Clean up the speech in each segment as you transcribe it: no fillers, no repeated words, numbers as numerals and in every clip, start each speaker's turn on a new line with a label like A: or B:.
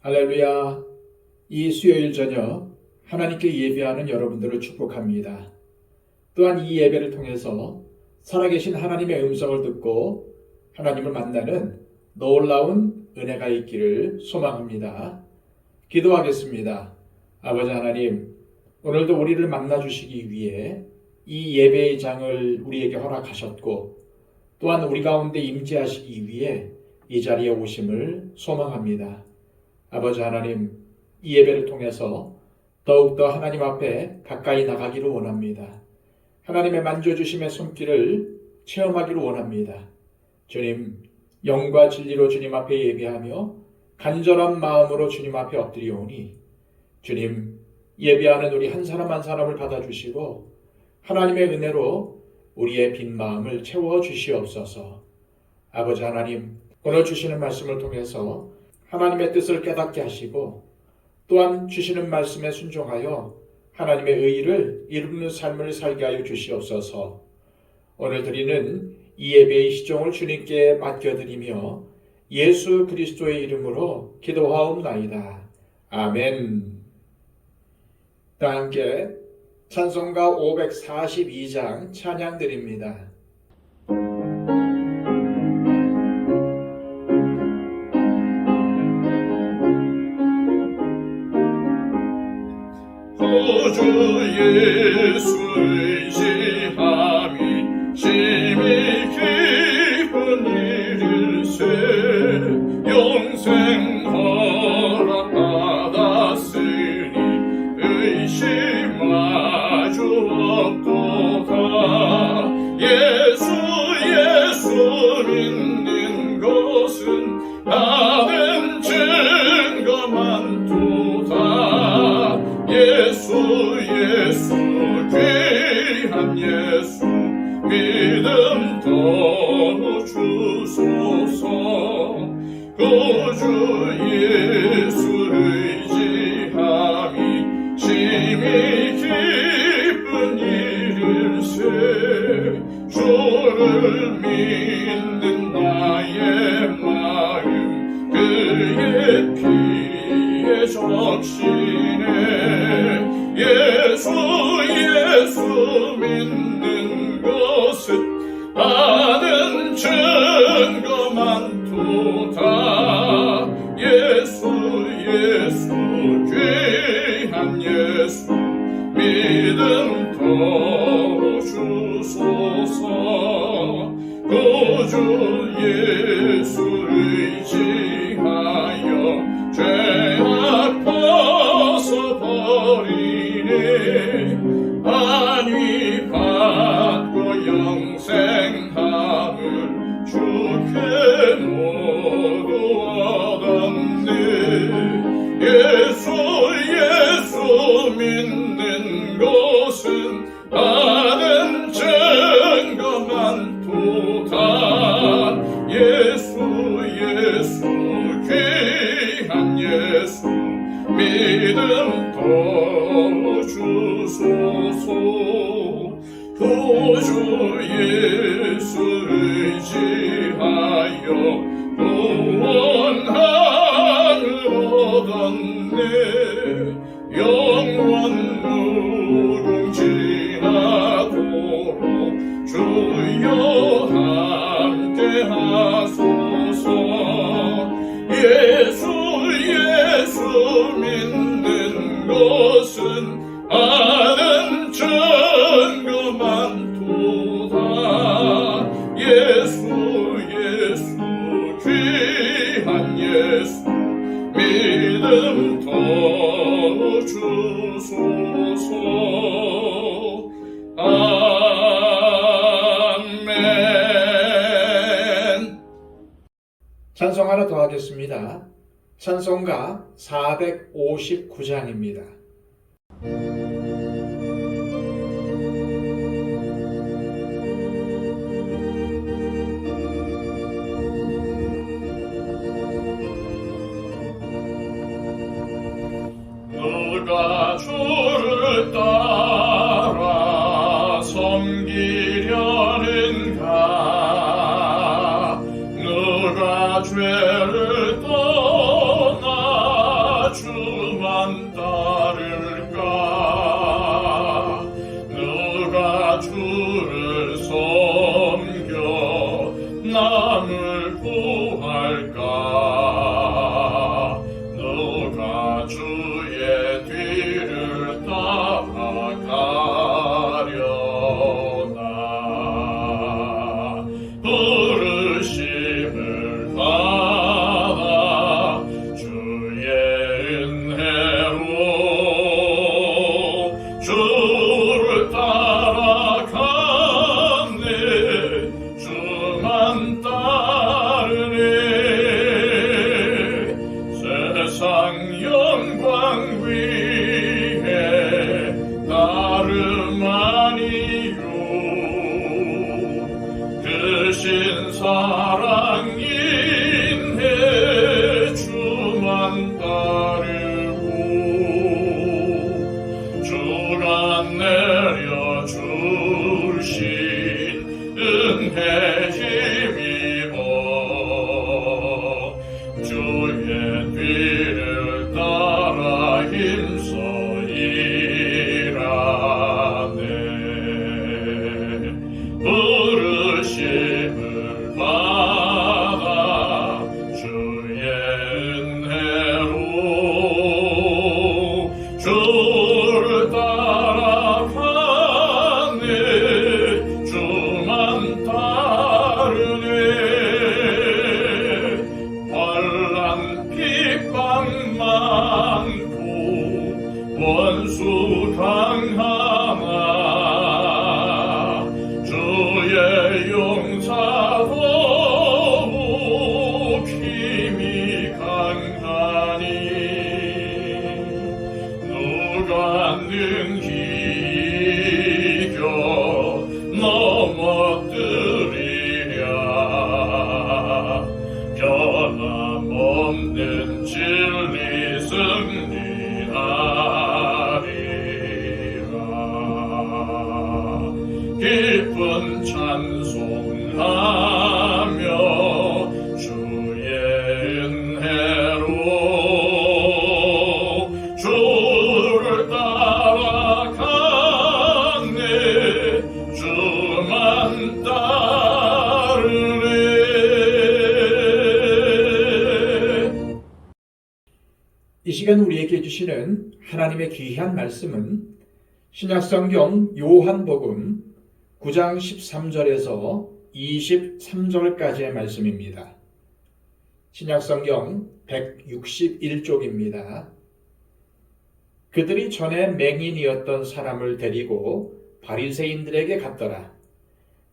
A: 할렐루야. 이 수요일 저녁 하나님께 예배하는 여러분들을 축복합니다. 또한 이 예배를 통해서 살아계신 하나님의 음성을 듣고 하나님을 만나는 놀라운 은혜가 있기를 소망합니다. 기도하겠습니다. 아버지 하나님, 오늘도 우리를 만나주시기 위해 이 예배의 장을 우리에게 허락하셨고 또한 우리 가운데 임재하시기 위해 이 자리에 오심을 소망합니다. 아버지 하나님, 이 예배를 통해서 더욱더 하나님 앞에 가까이 나가기를 원합니다. 하나님의 만져주심의 손길을 체험하기를 원합니다. 주님, 영과 진리로 주님 앞에 예배하며 간절한 마음으로 주님 앞에 엎드리오니 주님, 예배하는 우리 한 사람 한 사람을 받아주시고 하나님의 은혜로 우리의 빈 마음을 채워주시옵소서. 아버지 하나님, 오늘 주시는 말씀을 통해서 하나님의 뜻을 깨닫게 하시고 또한 주시는 말씀에 순종하여 하나님의 의의를 이루는 삶을 살게 하여 주시옵소서. 오늘 드리는 이 예배의 시종을 주님께 맡겨드리며 예수 그리스도의 이름으로 기도하옵나이다. 아멘. 다 함께 찬송가 542장 찬양 드립니다.
B: 구주 예수 의지함이 심히 기쁜 일일세. 영생 허락받았으니 의심 마주 없도다. 예수 믿는 것은 나는 증거 많도다. 예수 귀한 예수 믿음 더욱 주소서. 구주 예수 의지함이 심히 기쁜 일일세. 주를 믿는 나의 마음 그의 피에 적시네. 예수 믿는 것은 나는 증거 많도다. 예수 귀한 예수 믿음 더욱 주소서. 구주 예수 의지하여 죄악 벗어버리네. 안위 받고 영생함을 주께 모두 얻었네. 예수 믿는 것은 나는 증거 많도다. 예수 귀한 예수 믿음 더욱 주소서. 구주 예수 의지하여 구원함을 얻었네. 영원 무궁지나도록 주여 함께 하소서. 예수 믿는 것은 나는 증거 많도다. 예수 귀한 예수 믿음 더욱 주소서. 아멘.
A: 찬송 하나 더 하겠습니다. 찬송가 459장입니다.
B: 누가 주를 따라 섬기려는가. 누가 죄를 떠나 남을 구할까? 누가 주의 뒤를 따라가려나? 부르심을 받아 주의 은혜로 주를 따라가네. 주만 따르네. 세상 영광 위에 다름 아니요. 크신 사랑 인해 주만 따르고 주가 내려주신 은혜 힘입어 주의 뒤를 따라 힘써 일하네. 부르심을 받아 주의 은혜로 주를 따라가네. 주만 따르네. 환난 핍박 많고 원수 강하나 주의 용사 더욱 힘이 강하니 누가 능히 이겨 넘어뜨리랴. 변함없는 진리 승리하리라. 깊은 찬송하며 주의 은혜로 주를 따라가네. 주만 따르네.
A: 이 시간 우리에게 주시는 하나님의 귀한 말씀은 신약성경 요한복음 9장 13절에서 23절까지의 말씀입니다. 신약성경 161쪽입니다. 그들이 전에 맹인이었던 사람을 데리고 바리새인들에게 갔더라.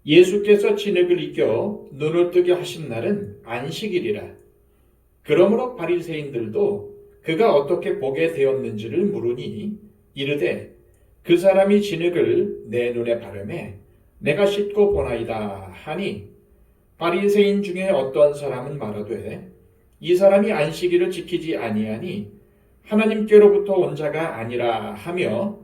A: 예수께서 진흙을 이겨 눈을 뜨게 하신 날은 안식일이라. 그러므로 바리새인들도 그가 어떻게 보게 되었는지를 물으니 이르되 그 사람이 진흙을 내 눈에 바르매 내가 씻고 보나이다 하니 바리새인 중에 어떤 사람은 말하되 이 사람이 안식일을 지키지 아니하니 하나님께로부터 온 자가 아니라 하며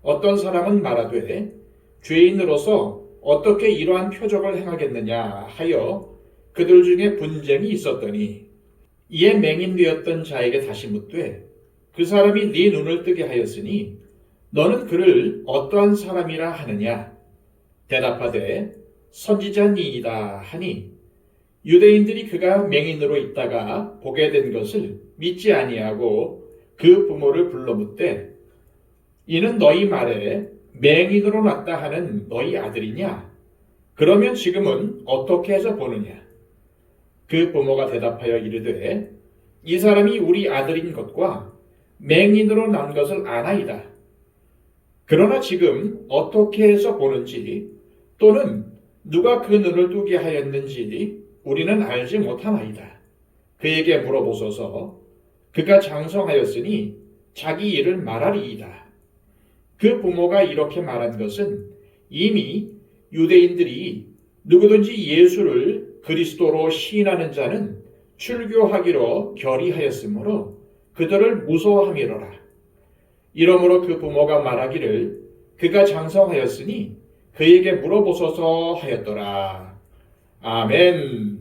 A: 어떤 사람은 말하되 죄인으로서 어떻게 이러한 표적을 행하겠느냐 하여 그들 중에 분쟁이 있었더니 이에 맹인되었던 자에게 다시 묻되 그 사람이 네 눈을 뜨게 하였으니 너는 그를 어떠한 사람이라 하느냐? 대답하되 선지자니이다 하니 유대인들이 그가 맹인으로 있다가 보게 된 것을 믿지 아니하고 그 부모를 불러 묻되 이는 너희 말에 맹인으로 났다 하는 너희 아들이냐? 그러면 지금은 어떻게 해서 보느냐? 그 부모가 대답하여 이르되 이 사람이 우리 아들인 것과 맹인으로 난 것을 아나이다. 그러나 지금 어떻게 해서 보는지 또는 누가 그 눈을 뜨게 하였는지 우리는 알지 못하나이다. 그에게 물어보소서. 그가 장성하였으니 자기 일을 말하리이다. 그 부모가 이렇게 말한 것은 이미 유대인들이 누구든지 예수를 그리스도로 시인하는 자는 출교하기로 결의하였으므로 그들을 무서워함이로라. 이러므로 그 부모가 말하기를 그가 장성하였으니 그에게 물어보소서 하였더라. 아멘.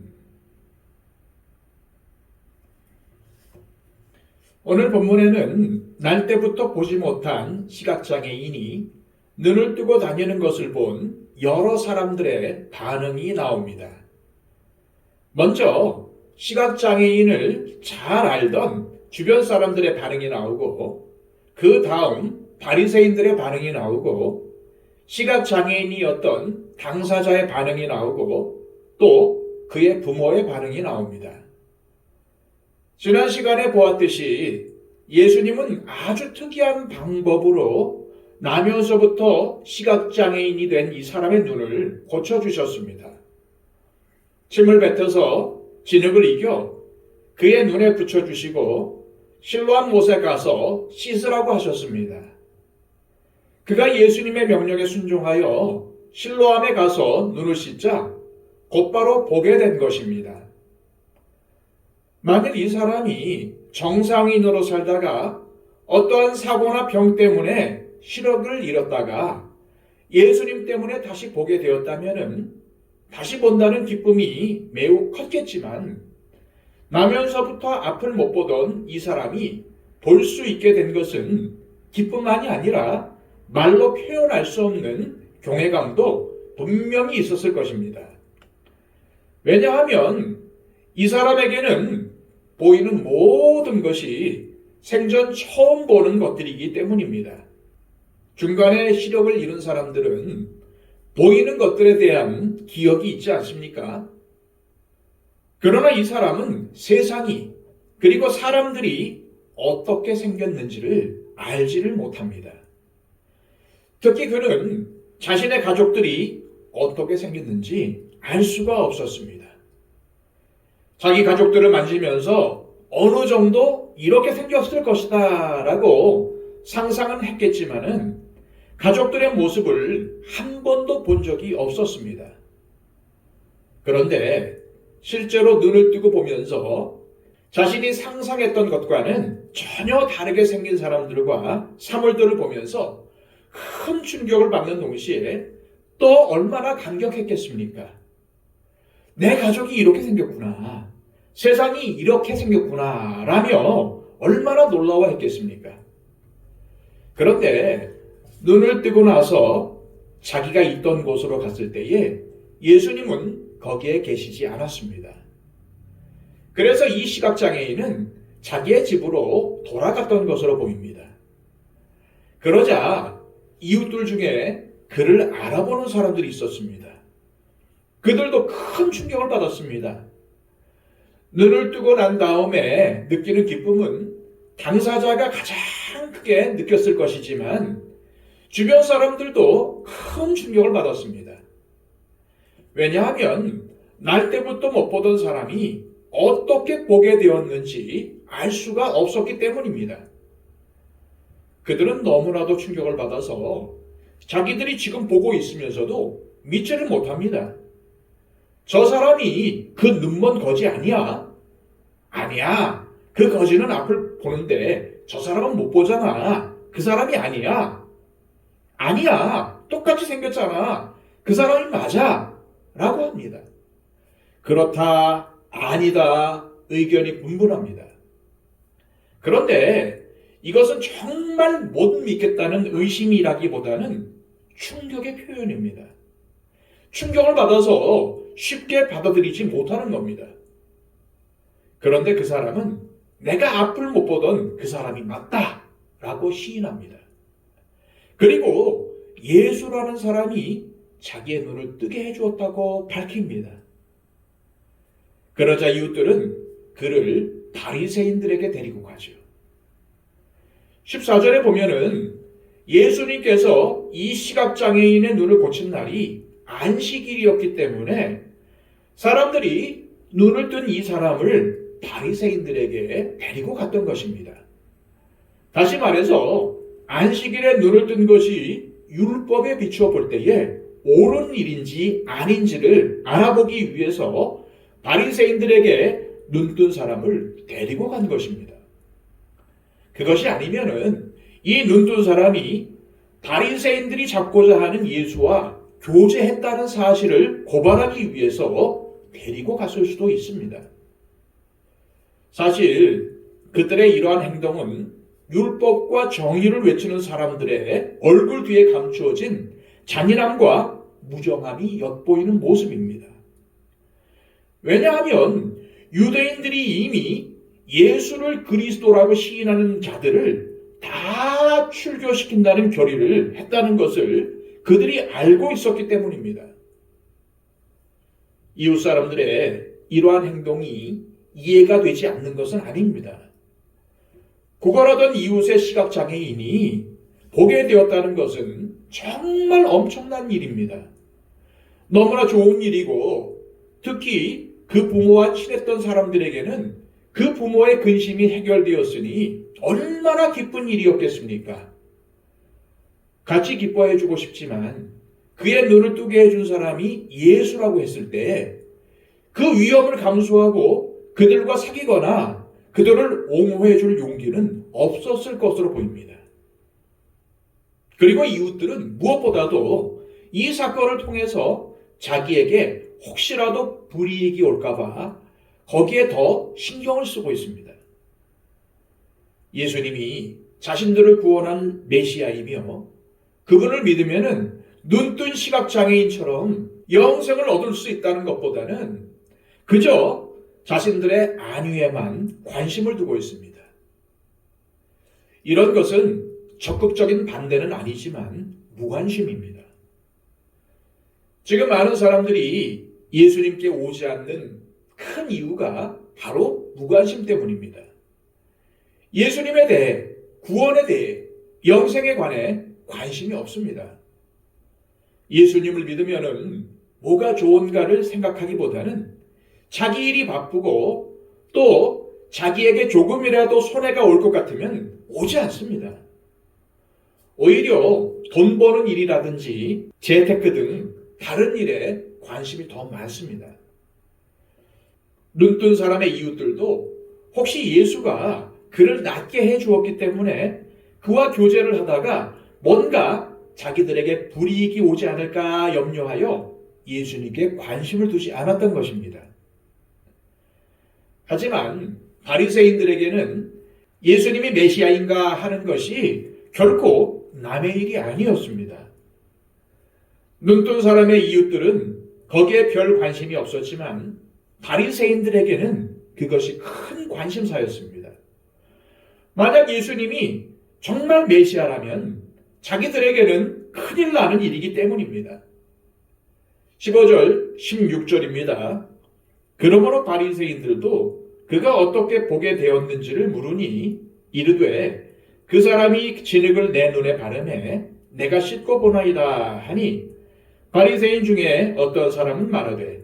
A: 오늘 본문에는 날 때부터 보지 못한 시각장애인이 눈을 뜨고 다니는 것을 본 여러 사람들의 반응이 나옵니다. 먼저 시각장애인을 잘 알던 주변 사람들의 반응이 나오고, 그 다음 바리새인들의 반응이 나오고, 시각장애인이었던 당사자의 반응이 나오고, 또 그의 부모의 반응이 나옵니다. 지난 시간에 보았듯이 예수님은 아주 특이한 방법으로 나면서부터 시각장애인이 된 이 사람의 눈을 고쳐주셨습니다. 침을 뱉어서 진흙을 이겨 그의 눈에 붙여주시고 실로암 못에 가서 씻으라고 하셨습니다. 그가 예수님의 명령에 순종하여 실로암에 가서 눈을 씻자 곧바로 보게 된 것입니다. 만일 이 사람이 정상인으로 살다가 어떠한 사고나 병 때문에 시력을 잃었다가 예수님 때문에 다시 보게 되었다면 다시 본다는 기쁨이 매우 컸겠지만, 나면서부터 앞을 못 보던 이 사람이 볼 수 있게 된 것은 기쁨만이 아니라 말로 표현할 수 없는 경외감도 분명히 있었을 것입니다. 왜냐하면 이 사람에게는 보이는 모든 것이 생전 처음 보는 것들이기 때문입니다. 중간에 시력을 잃은 사람들은 보이는 것들에 대한 기억이 있지 않습니까? 그러나 이 사람은 세상이, 그리고 사람들이 어떻게 생겼는지를 알지를 못합니다. 특히 그는 자신의 가족들이 어떻게 생겼는지 알 수가 없었습니다. 자기 가족들을 만지면서 어느 정도 이렇게 생겼을 것이다 라고 상상은 했겠지만은 가족들의 모습을 한 번도 본 적이 없었습니다. 그런데 실제로 눈을 뜨고 보면서 자신이 상상했던 것과는 전혀 다르게 생긴 사람들과 사물들을 보면서 큰 충격을 받는 동시에 또 얼마나 감격했겠습니까? 내 가족이 이렇게 생겼구나, 세상이 이렇게 생겼구나 라며 얼마나 놀라워했겠습니까? 그런데 눈을 뜨고 나서 자기가 있던 곳으로 갔을 때에 예수님은 거기에 계시지 않았습니다. 그래서 이 시각장애인은 자기의 집으로 돌아갔던 것으로 보입니다. 그러자 이웃들 중에 그를 알아보는 사람들이 있었습니다. 그들도 큰 충격을 받았습니다. 눈을 뜨고 난 다음에 느끼는 기쁨은 당사자가 가장 크게 느꼈을 것이지만 주변 사람들도 큰 충격을 받았습니다. 왜냐하면 날 때부터 못 보던 사람이 어떻게 보게 되었는지 알 수가 없었기 때문입니다. 그들은 너무나도 충격을 받아서 자기들이 지금 보고 있으면서도 믿지를 못합니다. 저 사람이 그 눈먼 거지 아니야? 아니야. 그 거지는 앞을 보는데 저 사람은 못 보잖아. 그 사람이 아니야. 아니야. 똑같이 생겼잖아. 그 사람이 맞아. 라고 합니다. 그렇다, 아니다, 의견이 분분합니다. 그런데 이것은 정말 못 믿겠다는 의심이라기보다는 충격의 표현입니다. 충격을 받아서 쉽게 받아들이지 못하는 겁니다. 그런데 그 사람은 내가 앞을 못 보던 그 사람이 맞다 라고 시인합니다. 그리고 예수라는 사람이 자기의 눈을 뜨게 해주었다고 밝힙니다. 그러자 이웃들은 그를 바리새인들에게 데리고 가죠. 14절에 보면은 예수님께서 이 시각장애인의 눈을 고친 날이 안식일이었기 때문에 사람들이 눈을 뜬 이 사람을 바리새인들에게 데리고 갔던 것입니다. 다시 말해서 안식일에 눈을 뜬 것이 율법에 비추어 볼 때에 옳은 일인지 아닌지를 알아보기 위해서 바리새인들에게 눈뜬 사람을 데리고 간 것입니다. 그것이 아니면은 이 눈뜬 사람이 바리새인들이 잡고자 하는 예수와 교제했다는 사실을 고발하기 위해서 데리고 갔을 수도 있습니다. 사실 그들의 이러한 행동은 율법과 정의를 외치는 사람들의 얼굴 뒤에 감추어진 잔인함과 무정함이 엿보이는 모습입니다. 왜냐하면 유대인들이 이미 예수를 그리스도라고 시인하는 자들을 다 출교시킨다는 결의를 했다는 것을 그들이 알고 있었기 때문입니다. 이웃 사람들의 이러한 행동이 이해가 되지 않는 것은 아닙니다. 구걸하던 이웃의 시각장애인이 보게 되었다는 것은 정말 엄청난 일입니다. 너무나 좋은 일이고 특히 그 부모와 친했던 사람들에게는 그 부모의 근심이 해결되었으니 얼마나 기쁜 일이었겠습니까? 같이 기뻐해주고 싶지만 그의 눈을 뜨게 해준 사람이 예수라고 했을 때 그 위험을 감수하고 그들과 사귀거나 그들을 옹호해줄 용기는 없었을 것으로 보입니다. 그리고 이웃들은 무엇보다도 이 사건을 통해서 자기에게 혹시라도 불이익이 올까봐 거기에 더 신경을 쓰고 있습니다. 예수님이 자신들을 구원한 메시아이며 그분을 믿으면은 눈뜬 시각장애인처럼 영생을 얻을 수 있다는 것보다는 그저 자신들의 안위에만 관심을 두고 있습니다. 이런 것은 적극적인 반대는 아니지만 무관심입니다. 지금 많은 사람들이 예수님께 오지 않는 큰 이유가 바로 무관심 때문입니다. 예수님에 대해, 구원에 대해, 영생에 관해 관심이 없습니다. 예수님을 믿으면은 뭐가 좋은가를 생각하기보다는 자기 일이 바쁘고 또 자기에게 조금이라도 손해가 올 것 같으면 오지 않습니다. 오히려 돈 버는 일이라든지 재테크 등 다른 일에 관심이 더 많습니다. 눈뜬 사람의 이웃들도 혹시 예수가 그를 낫게 해주었기 때문에 그와 교제를 하다가 뭔가 자기들에게 불이익이 오지 않을까 염려하여 예수님께 관심을 두지 않았던 것입니다. 하지만 바리새인들에게는 예수님이 메시아인가 하는 것이 결코 남의 일이 아니었습니다. 눈뜬 사람의 이웃들은 거기에 별 관심이 없었지만 바리새인들에게는 그것이 큰 관심사였습니다. 만약 예수님이 정말 메시아라면 자기들에게는 큰일 나는 일이기 때문입니다. 15절, 16절입니다. 그러므로 바리새인들도 그가 어떻게 보게 되었는지를 물으니 이르되 그 사람이 진흙을 내 눈에 바르매 내가 씻고 보나이다 하니 바리새인 중에 어떤 사람은 말하되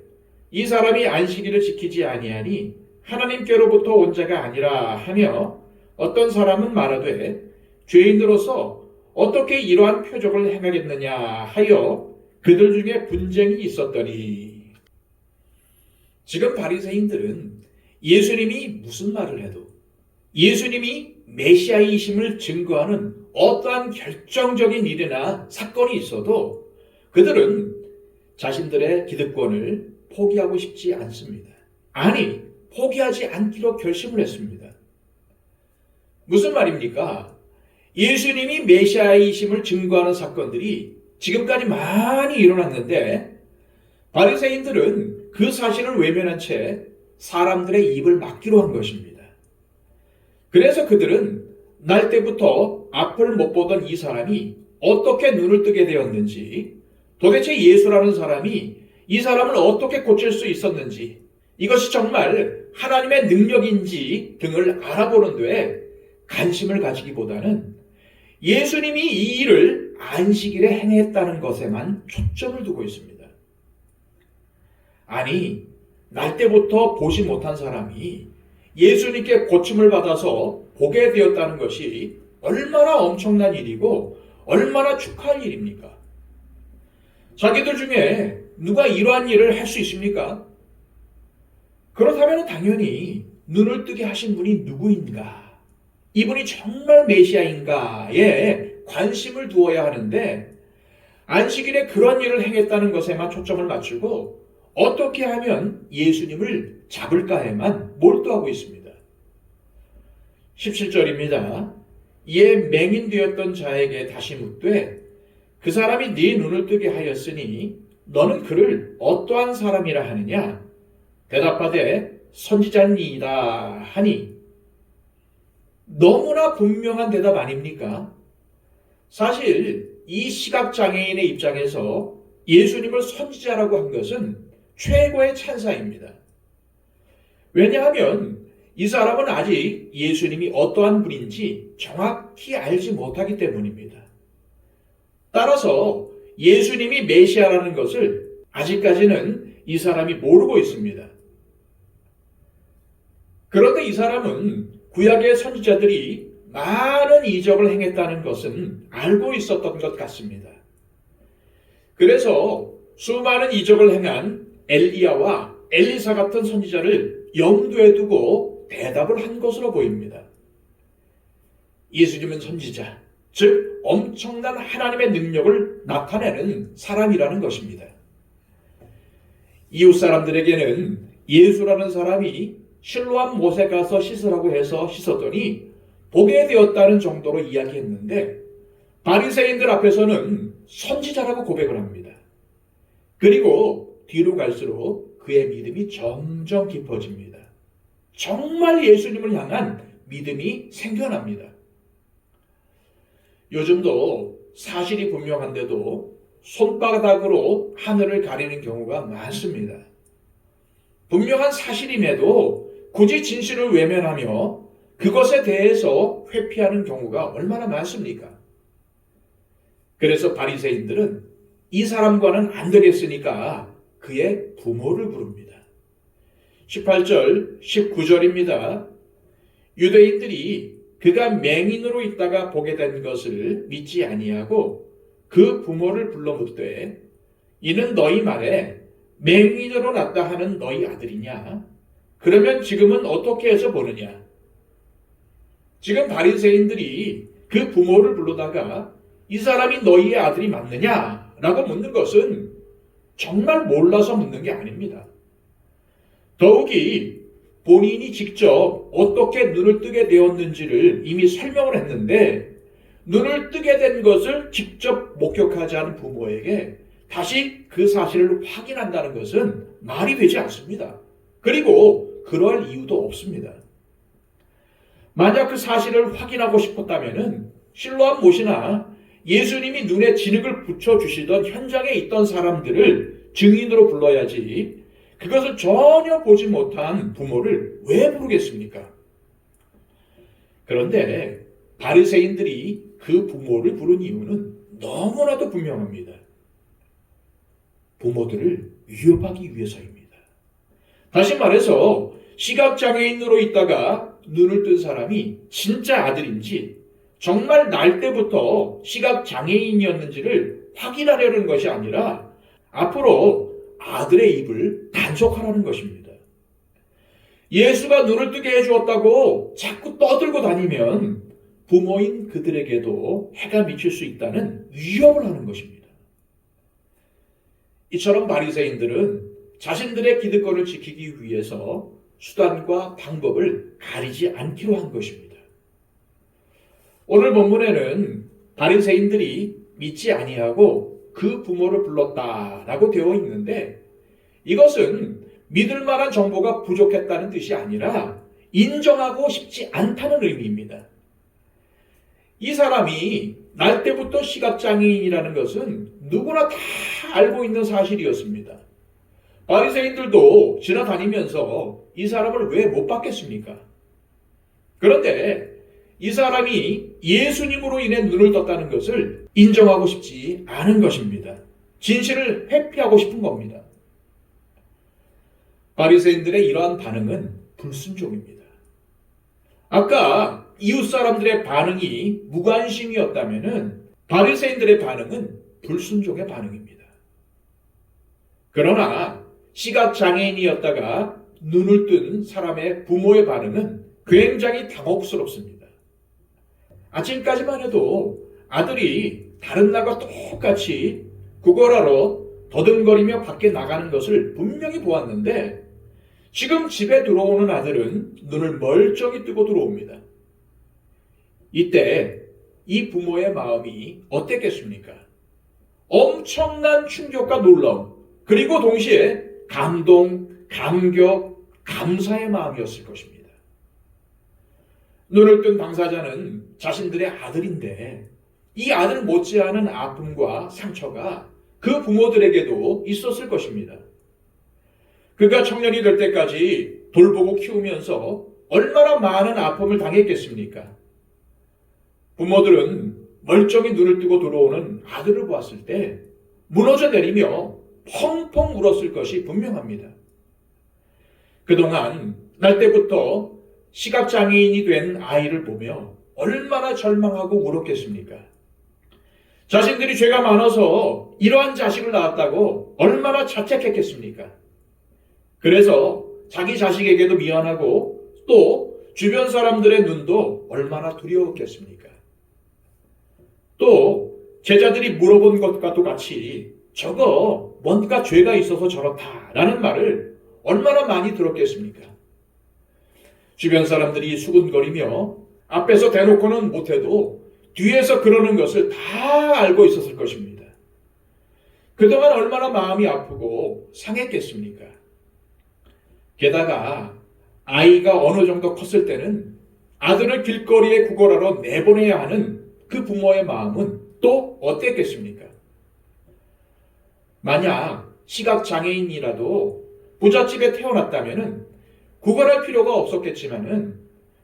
A: 이 사람이 안식일을 지키지 아니하니 하나님께로부터 온 자가 아니라 하며 어떤 사람은 말하되 죄인으로서 어떻게 이러한 표적을 행하겠느냐 하여 그들 중에 분쟁이 있었더니 지금 바리새인들은 예수님이 무슨 말을 해도 예수님이 메시아이심을 증거하는 어떠한 결정적인 일이나 사건이 있어도 그들은 자신들의 기득권을 포기하고 싶지 않습니다. 아니, 포기하지 않기로 결심을 했습니다. 무슨 말입니까? 예수님이 메시아이심을 증거하는 사건들이 지금까지 많이 일어났는데 바리새인들은 그 사실을 외면한 채 사람들의 입을 막기로 한 것입니다. 그래서 그들은 날 때부터 앞을 못 보던 이 사람이 어떻게 눈을 뜨게 되었는지, 도대체 예수라는 사람이 이 사람을 어떻게 고칠 수 있었는지, 이것이 정말 하나님의 능력인지 등을 알아보는 데 관심을 가지기보다는 예수님이 이 일을 안식일에 행했다는 것에만 초점을 두고 있습니다. 아니, 날 때부터 보지 못한 사람이 예수님께 고침을 받아서 보게 되었다는 것이 얼마나 엄청난 일이고 얼마나 축하할 일입니까? 자기들 중에 누가 이러한 일을 할 수 있습니까? 그렇다면 당연히 눈을 뜨게 하신 분이 누구인가? 이분이 정말 메시아인가에 관심을 두어야 하는데 안식일에 그런 일을 행했다는 것에만 초점을 맞추고 어떻게 하면 예수님을 잡을까에만 몰두하고 있습니다. 17절입니다. 이에 맹인되었던 자에게 다시 묻되 그 사람이 네 눈을 뜨게 하였으니 너는 그를 어떠한 사람이라 하느냐? 대답하되 선지자니이다 하니 너무나 분명한 대답 아닙니까? 사실 이 시각장애인의 입장에서 예수님을 선지자라고 한 것은 최고의 찬사입니다. 왜냐하면 이 사람은 아직 예수님이 어떠한 분인지 정확히 알지 못하기 때문입니다. 따라서 예수님이 메시아라는 것을 아직까지는 이 사람이 모르고 있습니다. 그런데 이 사람은 구약의 선지자들이 많은 이적을 행했다는 것은 알고 있었던 것 같습니다. 그래서 수많은 이적을 행한 엘리야와 엘리사 같은 선지자를 염두에 두고 대답을 한 것으로 보입니다. 예수님은 선지자, 즉 엄청난 하나님의 능력을 나타내는 사람이라는 것입니다. 이웃 사람들에게는 예수라는 사람이 실로암 못에 가서 씻으라고 해서 씻었더니 보게 되었다는 정도로 이야기했는데 바리새인들 앞에서는 선지자라고 고백을 합니다. 그리고 뒤로 갈수록 그의 믿음이 점점 깊어집니다. 정말 예수님을 향한 믿음이 생겨납니다. 요즘도 사실이 분명한데도 손바닥으로 하늘을 가리는 경우가 많습니다. 분명한 사실임에도 굳이 진실을 외면하며 그것에 대해서 회피하는 경우가 얼마나 많습니까? 그래서 바리새인들은 이 사람과는 안 되겠으니까 그의 부모를 부릅니다. 18절, 19절입니다. 유대인들이 그가 맹인으로 있다가 보게 된 것을 믿지 아니하고 그 부모를 불러 묻되 이는 너희 말에 맹인으로 났다 하는 너희 아들이냐? 그러면 지금은 어떻게 해서 보느냐? 지금 바리새인들이 그 부모를 부르다가 이 사람이 너희의 아들이 맞느냐? 라고 묻는 것은 정말 몰라서 묻는 게 아닙니다. 더욱이 본인이 직접 어떻게 눈을 뜨게 되었는지를 이미 설명을 했는데 눈을 뜨게 된 것을 직접 목격하지 않은 부모에게 다시 그 사실을 확인한다는 것은 말이 되지 않습니다. 그리고 그럴 이유도 없습니다. 만약 그 사실을 확인하고 싶었다면 실로암 못이나 예수님이 눈에 진흙을 붙여주시던 현장에 있던 사람들을 증인으로 불러야지 그것을 전혀 보지 못한 부모를 왜 부르겠습니까? 그런데 바리새인들이 그 부모를 부른 이유는 너무나도 분명합니다. 부모들을 위협하기 위해서입니다. 다시 말해서 시각장애인으로 있다가 눈을 뜬 사람이 진짜 아들인지 정말 날 때부터 시각장애인이었는지를 확인하려는 것이 아니라 앞으로 아들의 입을 단속하라는 것입니다. 예수가 눈을 뜨게 해주었다고 자꾸 떠들고 다니면 부모인 그들에게도 해가 미칠 수 있다는 위협을 하는 것입니다. 이처럼 바리새인들은 자신들의 기득권을 지키기 위해서 수단과 방법을 가리지 않기로 한 것입니다. 오늘 본문에는 바리새인들이 믿지 아니하고 그 부모를 불렀다라고 되어 있는데 이것은 믿을 만한 정보가 부족했다는 뜻이 아니라 인정하고 싶지 않다는 의미입니다. 이 사람이 날 때부터 시각장애인이라는 것은 누구나 다 알고 있는 사실이었습니다. 바리새인들도 지나다니면서 이 사람을 왜 못 받겠습니까? 그런데 이 사람이 예수님으로 인해 눈을 떴다는 것을 인정하고 싶지 않은 것입니다. 진실을 회피하고 싶은 겁니다. 바리새인들의 이러한 반응은 불순종입니다. 아까 이웃 사람들의 반응이 무관심이었다면 바리새인들의 반응은 불순종의 반응입니다. 그러나 시각장애인이었다가 눈을 뜬 사람의 부모의 반응은 굉장히 당혹스럽습니다. 아침까지만 해도 아들이 다른 날과 똑같이 구걸하러 더듬거리며 밖에 나가는 것을 분명히 보았는데 지금 집에 들어오는 아들은 눈을 멀쩡히 뜨고 들어옵니다. 이때 이 부모의 마음이 어땠겠습니까? 엄청난 충격과 놀라움, 그리고 동시에 감동, 감격, 감사의 마음이었을 것입니다. 눈을 뜬 당사자는 자신들의 아들인데 이 아들 못지않은 아픔과 상처가 그 부모들에게도 있었을 것입니다. 그가 청년이 될 때까지 돌보고 키우면서 얼마나 많은 아픔을 당했겠습니까? 부모들은 멀쩡히 눈을 뜨고 들어오는 아들을 보았을 때 무너져 내리며 펑펑 울었을 것이 분명합니다. 그동안 날 때부터 시각장애인이 된 아이를 보며 얼마나 절망하고 울었겠습니까? 자신들이 죄가 많아서 이러한 자식을 낳았다고 얼마나 자책했겠습니까? 그래서 자기 자식에게도 미안하고 또 주변 사람들의 눈도 얼마나 두려웠겠습니까? 또 제자들이 물어본 것과 똑같이 저거 뭔가 죄가 있어서 저렇다라는 말을 얼마나 많이 들었겠습니까? 주변 사람들이 수군거리며 앞에서 대놓고는 못해도 뒤에서 그러는 것을 다 알고 있었을 것입니다. 그동안 얼마나 마음이 아프고 상했겠습니까? 게다가 아이가 어느 정도 컸을 때는 아들을 길거리에 구걸하러 내보내야 하는 그 부모의 마음은 또 어땠겠습니까? 만약 시각장애인이라도 부잣집에 태어났다면 구걸할 필요가 없었겠지만은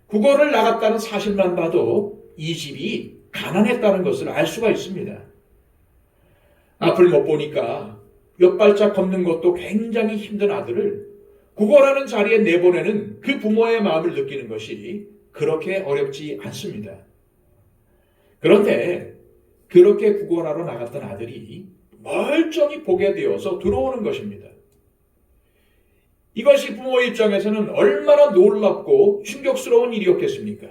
A: 구걸을 나갔다는 사실만 봐도 이 집이 가난했다는 것을 알 수가 있습니다. 앞을 못 보니까 몇 발짝 걷는 것도 굉장히 힘든 아들을 구걸하는 자리에 내보내는 그 부모의 마음을 느끼는 것이 그렇게 어렵지 않습니다. 그런데 그렇게 구걸하러 나갔던 아들이 멀쩡히 보게 되어서 들어오는 것입니다. 이것이 부모 입장에서는 얼마나 놀랍고 충격스러운 일이었겠습니까?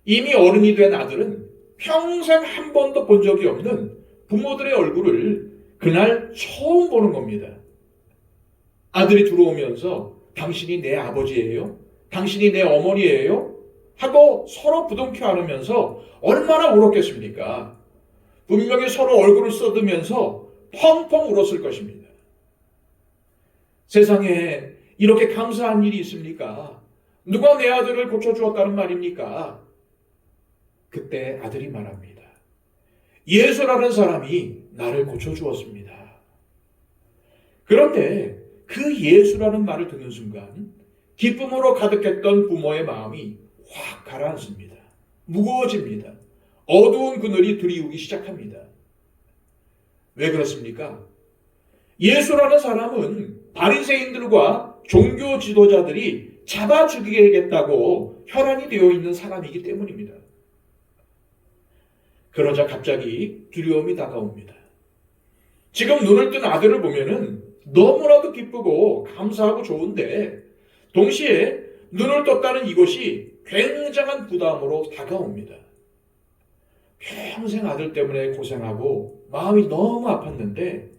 A: 이미 어른이 된 아들은 평생 한 번도 본 적이 없는 부모들의 얼굴을 그날 처음 보는 겁니다. 아들이 들어오면서 당신이 내 아버지예요? 당신이 내 어머니예요? 하고 서로 부둥켜 안으면서 얼마나 울었겠습니까? 분명히 서로 얼굴을 써두면서 펑펑 울었을 것입니다. 세상에 이렇게 감사한 일이 있습니까? 누가 내 아들을 고쳐주었다는 말입니까? 그때 아들이 말합니다. 예수라는 사람이 나를 고쳐주었습니다. 그런데 그 예수라는 말을 듣는 순간 기쁨으로 가득했던 부모의 마음이 확 가라앉습니다. 무거워집니다. 어두운 그늘이 드리우기 시작합니다. 왜 그렇습니까? 예수라는 사람은 바리새인들과 종교 지도자들이 잡아 죽이겠다고 혈안이 되어 있는 사람이기 때문입니다. 그러자 갑자기 두려움이 다가옵니다. 지금 눈을 뜬 아들을 보면은 너무나도 기쁘고 감사하고 좋은데 동시에 눈을 떴다는 이것이 굉장한 부담으로 다가옵니다. 평생 아들 때문에 고생하고 마음이 너무 아팠는데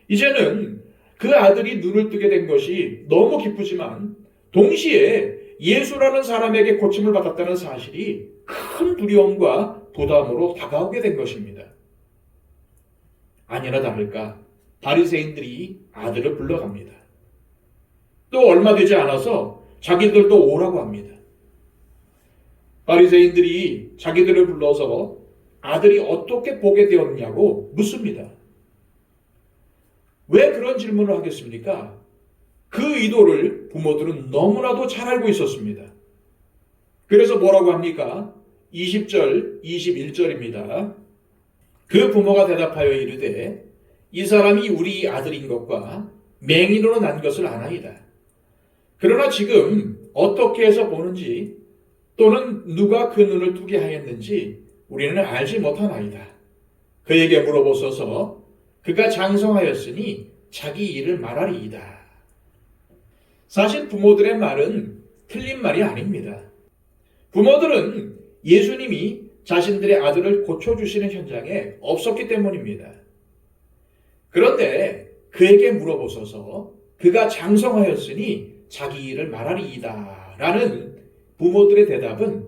A: 이제는 그 아들이 눈을 뜨게 된 것이 너무 기쁘지만 동시에 예수라는 사람에게 고침을 받았다는 사실이 큰 두려움과 부담으로 다가오게 된 것입니다. 아니나 다를까 바리새인들이 아들을 불러갑니다. 또 얼마 되지 않아서 자기들도 오라고 합니다. 바리새인들이 자기들을 불러서 아들이 어떻게 보게 되었냐고 묻습니다. 왜 그런 질문을 하겠습니까? 그 의도를 부모들은 너무나도 잘 알고 있었습니다. 그래서 뭐라고 합니까? 20절, 21절입니다. 그 부모가 대답하여 이르되 이 사람이 우리 아들인 것과 맹인으로 난 것을 아나이다. 그러나 지금 어떻게 해서 보는지 또는 누가 그 눈을 뜨게 하였는지 우리는 알지 못하나이다. 그에게 물어보소서. 그가 장성하였으니 자기 일을 말하리이다. 사실 부모들의 말은 틀린 말이 아닙니다. 부모들은 예수님이 자신들의 아들을 고쳐주시는 현장에 없었기 때문입니다. 그런데 그에게 물어보소서. 그가 장성하였으니 자기 일을 말하리이다. 라는 부모들의 대답은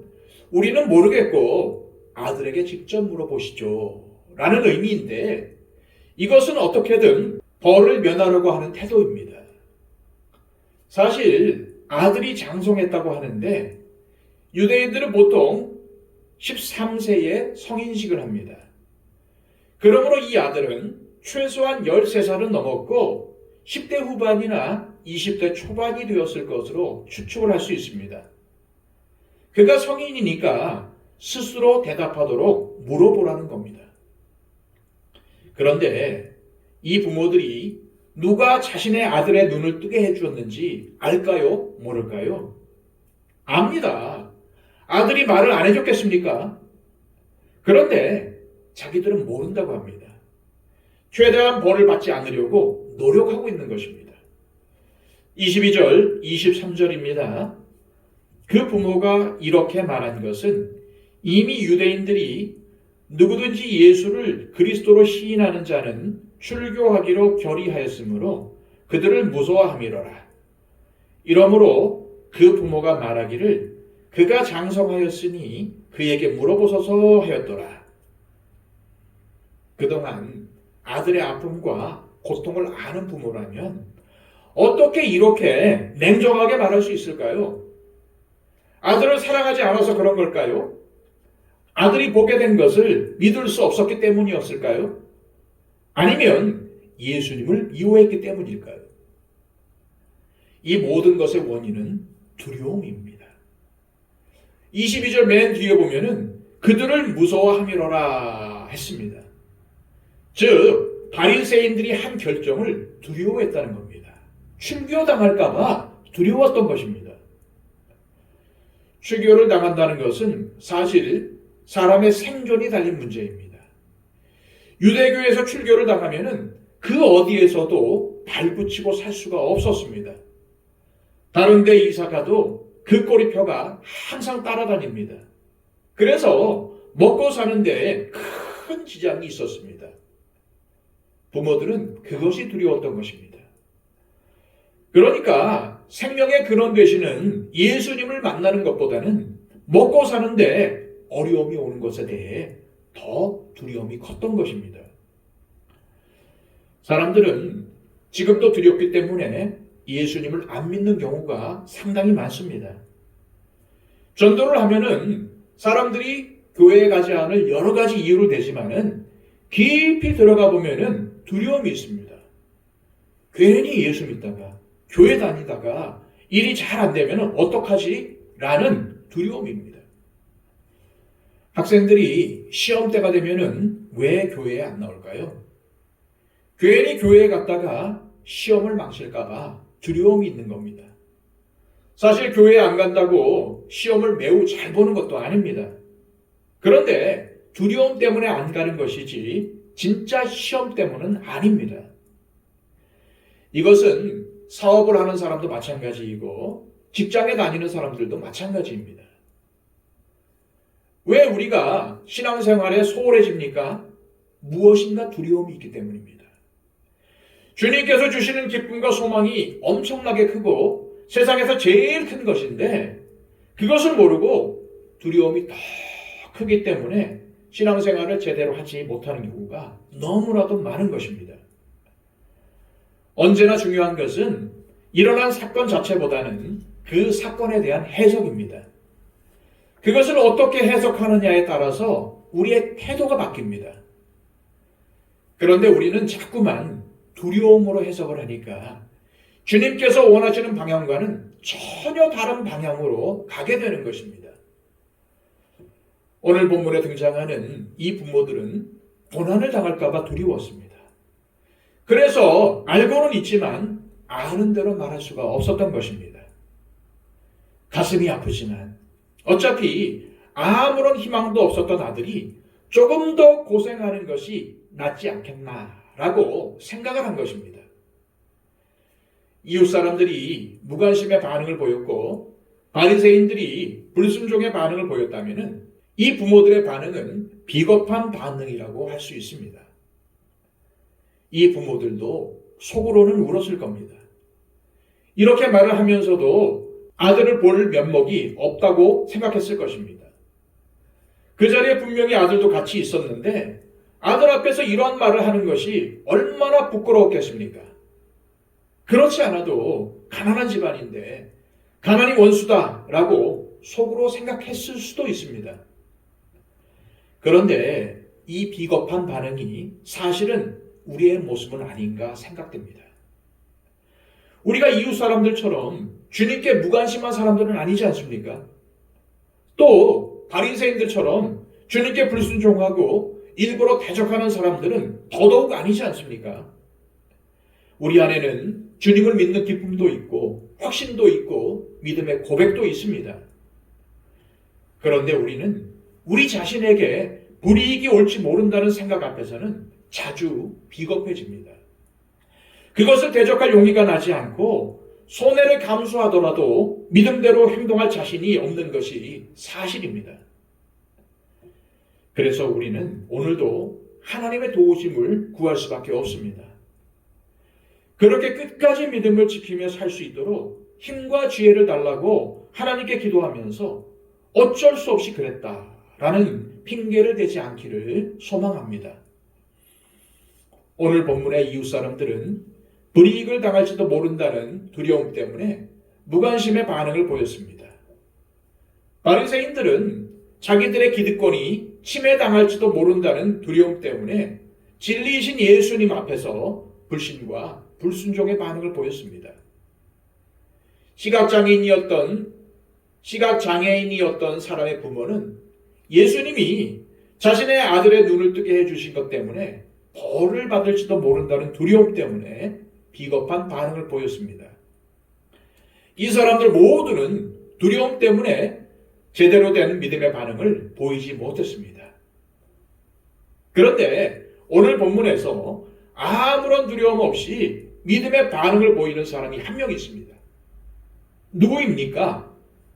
A: 우리는 모르겠고 아들에게 직접 물어보시죠. 라는 의미인데 이것은 어떻게든 벌을 면하려고 하는 태도입니다. 사실 아들이 장성했다고 하는데 유대인들은 보통 13세에 성인식을 합니다. 그러므로 이 아들은 최소한 13살은 넘었고 10대 후반이나 20대 초반이 되었을 것으로 추측을 할 수 있습니다. 그가 성인이니까 스스로 대답하도록 물어보라는 겁니다. 그런데 이 부모들이 누가 자신의 아들의 눈을 뜨게 해주었는지 알까요? 모를까요? 압니다. 아들이 말을 안 해줬겠습니까? 그런데 자기들은 모른다고 합니다. 최대한 벌을 받지 않으려고 노력하고 있는 것입니다. 22절, 23절입니다. 그 부모가 이렇게 말한 것은 이미 유대인들이 누구든지 예수를 그리스도로 시인하는 자는 출교하기로 결의하였으므로 그들을 무서워함이로라. 이러므로 그 부모가 말하기를 그가 장성하였으니 그에게 물어보소서 하였더라. 그동안 아들의 아픔과 고통을 아는 부모라면 어떻게 이렇게 냉정하게 말할 수 있을까요? 아들을 사랑하지 않아서 그런 걸까요? 아들이 보게 된 것을 믿을 수 없었기 때문이었을까요? 아니면 예수님을 미워했기 때문일까요? 이 모든 것의 원인은 두려움입니다. 22절 맨 뒤에 보면은 그들을 무서워함이로라 했습니다. 즉 바리새인들이 한 결정을 두려워했다는 겁니다. 출교당할까 봐 두려웠던 것입니다. 출교를 당한다는 것은 사실 사람의 생존이 달린 문제입니다. 유대교에서 출교를 당하면은 그 어디에서도 발붙이고 살 수가 없었습니다. 다른 데 이사 가도 그 꼬리표가 항상 따라다닙니다. 그래서 먹고 사는 데 큰 지장이 있었습니다. 부모들은 그것이 두려웠던 것입니다. 그러니까 생명의 근원 되시는 예수님을 만나는 것보다는 먹고 사는데 어려움이 오는 것에 대해 더 두려움이 컸던 것입니다. 사람들은 지금도 두렵기 때문에 예수님을 안 믿는 경우가 상당히 많습니다. 전도를 하면은 사람들이 교회에 가지 않을 여러 가지 이유를 대지만은 깊이 들어가 보면은 두려움이 있습니다. 괜히 예수 믿다가 교회 다니다가 일이 잘 안 되면 어떡하지? 라는 두려움입니다. 학생들이 시험 때가 되면은 왜 교회에 안 나올까요? 괜히 교회에 갔다가 시험을 망칠까봐 두려움이 있는 겁니다. 사실 교회에 안 간다고 시험을 매우 잘 보는 것도 아닙니다. 그런데 두려움 때문에 안 가는 것이지 진짜 시험 때문은 아닙니다. 이것은 사업을 하는 사람도 마찬가지이고 직장에 다니는 사람들도 마찬가지입니다. 왜 우리가 신앙생활에 소홀해집니까? 무엇인가 두려움이 있기 때문입니다. 주님께서 주시는 기쁨과 소망이 엄청나게 크고 세상에서 제일 큰 것인데 그것을 모르고 두려움이 더 크기 때문에 신앙생활을 제대로 하지 못하는 경우가 너무나도 많은 것입니다. 언제나 중요한 것은 일어난 사건 자체보다는 그 사건에 대한 해석입니다. 그것을 어떻게 해석하느냐에 따라서 우리의 태도가 바뀝니다. 그런데 우리는 자꾸만 두려움으로 해석을 하니까 주님께서 원하시는 방향과는 전혀 다른 방향으로 가게 되는 것입니다. 오늘 본문에 등장하는 이 부모들은 고난을 당할까 봐 두려웠습니다. 그래서 알고는 있지만 아는 대로 말할 수가 없었던 것입니다. 가슴이 아프지만 어차피 아무런 희망도 없었던 아들이 조금 더 고생하는 것이 낫지 않겠나라고 생각을 한 것입니다. 이웃 사람들이 무관심의 반응을 보였고 바리새인들이 불순종의 반응을 보였다면 이 부모들의 반응은 비겁한 반응이라고 할 수 있습니다. 이 부모들도 속으로는 울었을 겁니다. 이렇게 말을 하면서도 아들을 볼 면목이 없다고 생각했을 것입니다. 그 자리에 분명히 아들도 같이 있었는데 아들 앞에서 이러한 말을 하는 것이 얼마나 부끄러웠겠습니까? 그렇지 않아도 가난한 집안인데 가난이 원수다라고 속으로 생각했을 수도 있습니다. 그런데 이 비겁한 반응이 사실은 우리의 모습은 아닌가 생각됩니다. 우리가 이웃 사람들처럼 주님께 무관심한 사람들은 아니지 않습니까? 또 바리새인들처럼 주님께 불순종하고 일부러 대적하는 사람들은 더더욱 아니지 않습니까? 우리 안에는 주님을 믿는 기쁨도 있고 확신도 있고 믿음의 고백도 있습니다. 그런데 우리는 우리 자신에게 불이익이 올지 모른다는 생각 앞에서는 자주 비겁해집니다. 그것을 대적할 용기가 나지 않고 손해를 감수하더라도 믿음대로 행동할 자신이 없는 것이 사실입니다. 그래서 우리는 오늘도 하나님의 도우심을 구할 수밖에 없습니다. 그렇게 끝까지 믿음을 지키며 살 수 있도록 힘과 지혜를 달라고 하나님께 기도하면서 어쩔 수 없이 그랬다라는 핑계를 대지 않기를 소망합니다. 오늘 본문의 이웃 사람들은 불이익을 당할지도 모른다는 두려움 때문에 무관심의 반응을 보였습니다. 바리새인들은 자기들의 기득권이 침해당할지도 모른다는 두려움 때문에 진리이신 예수님 앞에서 불신과 불순종의 반응을 보였습니다. 시각장애인이었던 사람의 부모는 예수님이 자신의 아들의 눈을 뜨게 해주신 것 때문에 벌을 받을지도 모른다는 두려움 때문에 비겁한 반응을 보였습니다. 이 사람들 모두는 두려움 때문에 제대로 된 믿음의 반응을 보이지 못했습니다. 그런데 오늘 본문에서 아무런 두려움 없이 믿음의 반응을 보이는 사람이 한 명 있습니다. 누구입니까?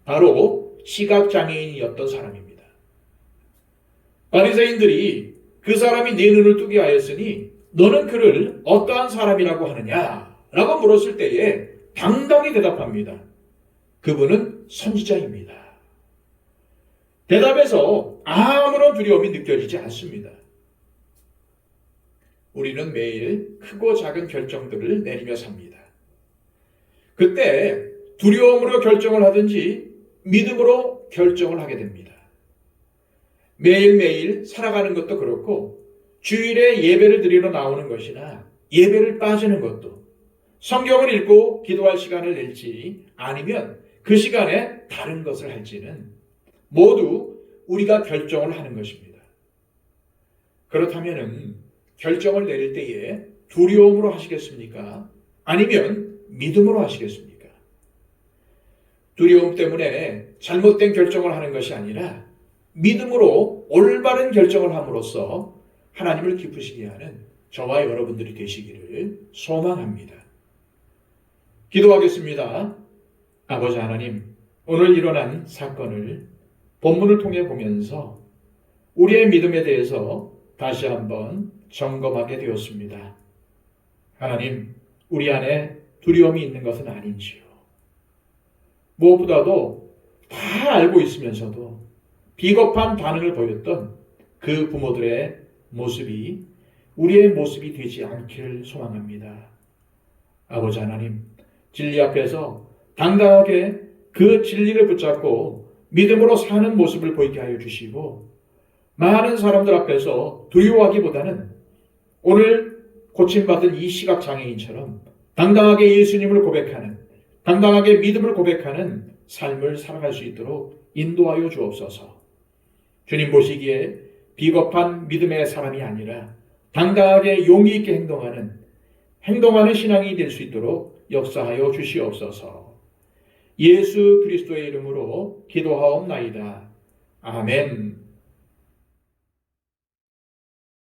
A: 바로 시각장애인이었던 사람입니다. 바리새인들이 그 사람이 네 눈을 뜨게 하였으니 너는 그를 어떠한 사람이라고 하느냐? 라고 물었을 때에 당당히 대답합니다. 그분은 선지자입니다. 대답에서 아무런 두려움이 느껴지지 않습니다. 우리는 매일 크고 작은 결정들을 내리며 삽니다. 그때 두려움으로 결정을 하든지 믿음으로 결정을 하게 됩니다. 매일매일 살아가는 것도 그렇고 주일에 예배를 드리러 나오는 것이나 예배를 빠지는 것도 성경을 읽고 기도할 시간을 낼지 아니면 그 시간에 다른 것을 할지는 모두 우리가 결정을 하는 것입니다. 그렇다면 결정을 내릴 때에 두려움으로 하시겠습니까? 아니면 믿음으로 하시겠습니까? 두려움 때문에 잘못된 결정을 하는 것이 아니라 믿음으로 올바른 결정을 함으로써 하나님을 기쁘시게 하는 저와 여러분들이 되시기를 소망합니다. 기도하겠습니다. 아버지 하나님, 오늘 일어난 사건을 본문을 통해 보면서 우리의 믿음에 대해서 다시 한번 점검하게 되었습니다. 하나님, 우리 안에 두려움이 있는 것은 아닌지요. 무엇보다도 다 알고 있으면서도 비겁한 반응을 보였던 그 부모들의 모습이 우리의 모습이 되지 않기를 소망합니다. 아버지 하나님, 진리 앞에서 당당하게 그 진리를 붙잡고 믿음으로 사는 모습을 보이게 하여 주시고 많은 사람들 앞에서 두려워하기보다는 오늘 고침받은 이 시각장애인처럼 당당하게 예수님을 고백하는, 당당하게 믿음을 고백하는 삶을 살아갈 수 있도록 인도하여 주옵소서. 주님 보시기에 비겁한 믿음의 사람이 아니라 당당하게 용기 있게 행동하는 신앙이 될 수 있도록 역사하여 주시옵소서. 예수 그리스도의 이름으로 기도하옵나이다. 아멘.